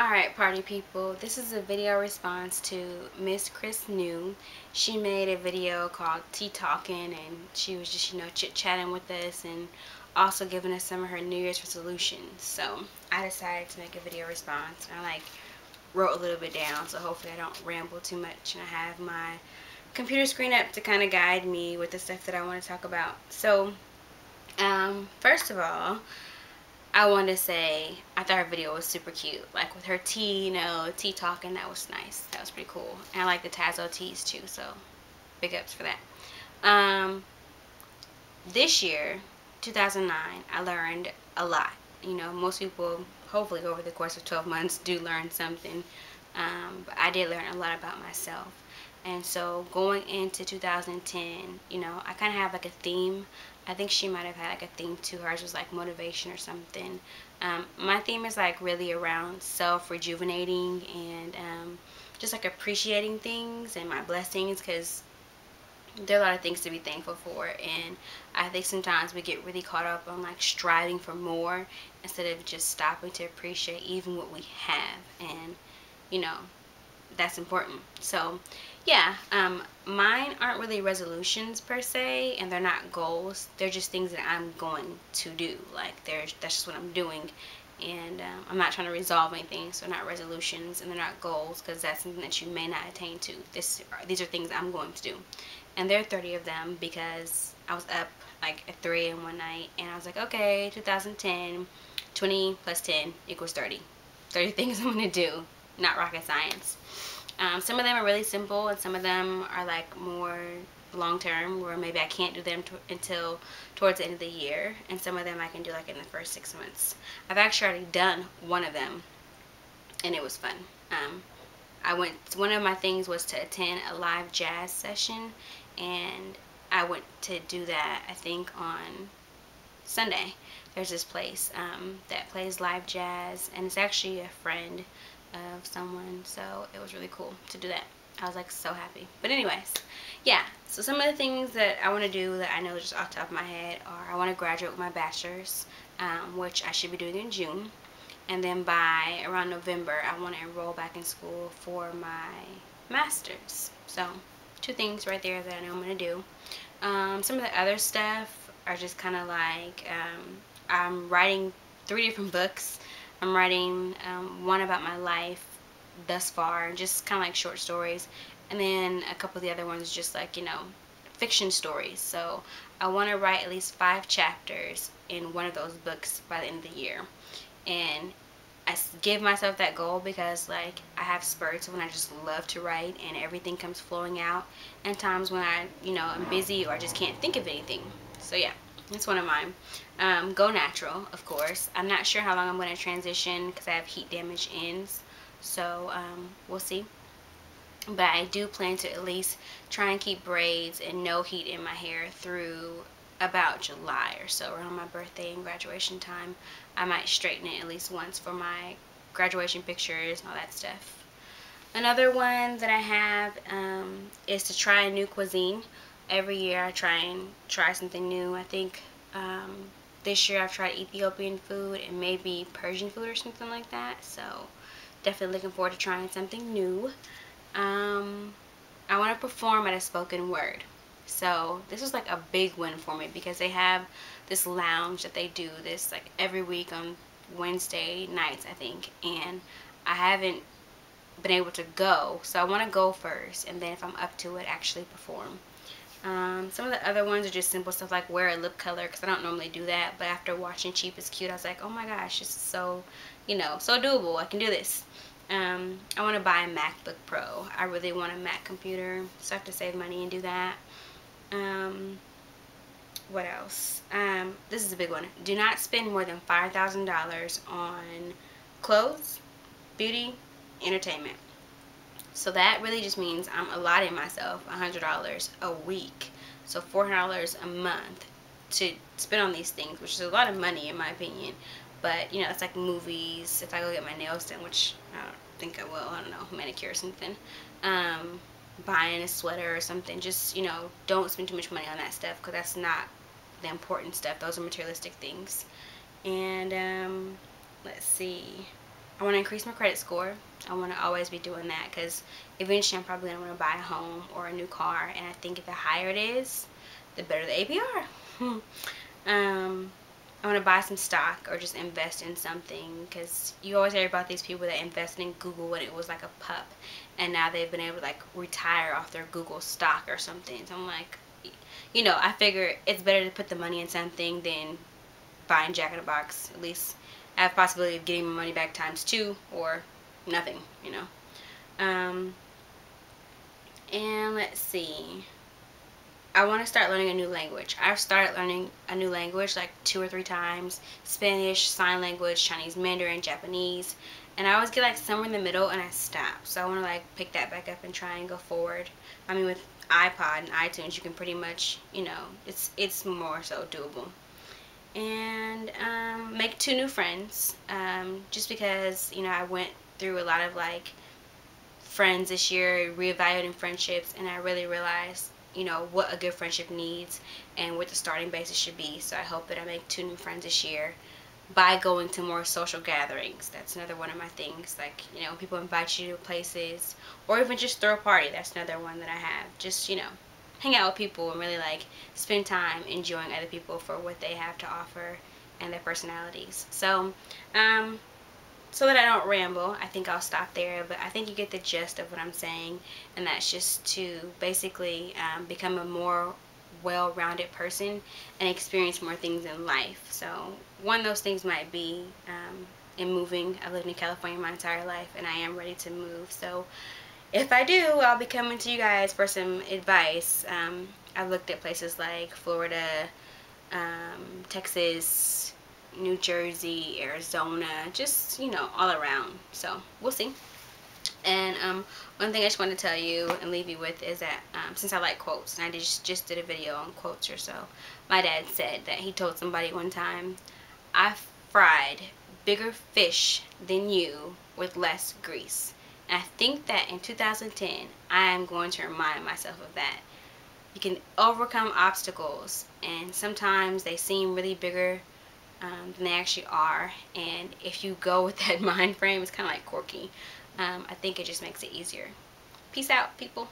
Alright, party people, this is a video response to MissKrisNew. She made a video called Tea Talking, and she was just, chit-chatting with us and also giving us some of her New Year's resolutions. So I decided to make a video response, and I wrote a little bit down, so hopefully I don't ramble too much, and I have my computer screen up to kind of guide me with the stuff that I want to talk about. So first of all, I wanted to say I thought her video was super cute, like with her tea, tea talking. That was nice. That was pretty cool. And I like the Tazo teas too, so big ups for that. This year, 2009, I learned a lot. Most people, hopefully over the course of 12 months, do learn something, but I did learn a lot about myself. And so going into 2010, I kind of have like a theme. I think she might have had like a theme to hers was like motivation or something. My theme is like really around self-rejuvenating and just like appreciating things and my blessings, because there are a lot of things to be thankful for, and I think sometimes we get really caught up on like striving for more instead of just stopping to appreciate even what we have. And that's important. So yeah, mine aren't really resolutions per se, and they're not goals. They're just things that I'm going to do. Like that's just what I'm doing, and I'm not trying to resolve anything. So they're not resolutions and they're not goals, because that's something that you may not attain to. These are things I'm going to do, and there are 30 of them because I was up like at 3 a.m. one night, and I was like, okay, 2010, 20 plus 10 equals 30. 30 things I'm going to do. Not rocket science. Some of them are really simple, and some of them are like more long term, where maybe I can't do them until towards the end of the year, and some of them I can do like in the first 6 months. I've actually already done one of them, and it was fun. One of my things was to attend a live jazz session, and I went to do that I think on Sunday. There's this place that plays live jazz, and it's actually a friend of someone, so it was really cool to do that. I was like so happy. But anyways, yeah, so some of the things that I want to do that I know just off the top of my head are I want to graduate with my bachelor's, which I should be doing in June, and then by around November I want to enroll back in school for my master's. So 2 things right there that I know I'm going to do. Some of the other stuff are just kind of like I'm writing 3 different books. I'm writing one about my life thus far, just kind of like short stories, and then a couple of the other ones just like fiction stories. So I want to write at least 5 chapters in one of those books by the end of the year, and I give myself that goal because like I have spurts when I just love to write and everything comes flowing out, and times when I'm busy or I just can't think of anything. So yeah, that's one of mine. Go natural, of course. I'm not sure how long I'm going to transition because I have heat damage ends, so we'll see. But I do plan to at least try and keep braids and no heat in my hair through about July or so, around my birthday and graduation time. I might straighten it at least once for my graduation pictures and all that stuff. Another one that I have is to try a new cuisine. Every year I try something new. I think this year I've tried Ethiopian food and maybe Persian food or something like that. So definitely looking forward to trying something new. I want to perform at a spoken word. So this was like a big win for me because they have this lounge that they do this like every week on Wednesday nights, I think, and I haven't been able to go, so I want to go first, and then if I'm up to it, actually perform. Some of the other ones are just simple stuff like wear a lip color, because I don't normally do that, but after watching Cheap is Cute, I was like, oh my gosh, this is so, so doable. I can do this. I want to buy a MacBook Pro. I really want a Mac computer, so I have to save money and do that. What else? This is a big one. Do not spend more than $5,000 on clothes, beauty, entertainment. So that really just means I'm allotting myself $100 a week, so $400 a month to spend on these things, which is a lot of money in my opinion. But it's like movies. If I go get my nails done, which I don't think I will, I don't know, manicure or something, buying a sweater or something, just don't spend too much money on that stuff, because that's not the important stuff. Those are materialistic things. And let's see, I want to increase my credit score. I want to always be doing that because eventually I'm probably going to want to buy a home or a new car. And I think the higher it is, the better the APR. I want to buy some stock or just invest in something, because you always hear about these people that invested in Google when it was like a pup, and now they've been able to like retire off their Google stock or something. So I'm like, I figure it's better to put the money in something than buying Jack in a Box. At least I have possibility of getting my money back ×2 or nothing. Um, and let's see. I want to start learning a new language. I've started learning a new language like 2 or 3 times. Spanish, sign language, Chinese Mandarin, Japanese. And I always get like somewhere in the middle and I stop. So I want to like pick that back up and try and go forward. I mean, with iPod and iTunes, you can pretty much, it's more so doable. And make 2 new friends. Just because, I went through a lot of like friends this year, reevaluating friendships, and I really realized, what a good friendship needs and what the starting basis should be. So I hope that I make 2 new friends this year by going to more social gatherings. That's another one of my things. Like, when people invite you to places or even just throw a party, that's another one that I have. Just, hang out with people and really like spend time enjoying other people for what they have to offer and their personalities. So that I don't ramble, I think I'll stop there, but I think you get the gist of what I'm saying, and that's just to basically become a more well-rounded person and experience more things in life. So one of those things might be in moving. I've lived in California my entire life, and I am ready to move. So if I do, I'll be coming to you guys for some advice. I've looked at places like Florida, Texas, New Jersey, Arizona, just, all around. So we'll see. And one thing I just want to tell you and leave you with is that since I like quotes, and I just did a video on quotes or so, my dad said that he told somebody one time, "I fried bigger fish than you with less grease." And I think that in 2010, I am going to remind myself of that. You can overcome obstacles, and sometimes they seem really bigger than they actually are. And if you go with that mind frame, it's kind of like quirky. I think it just makes it easier. Peace out, people.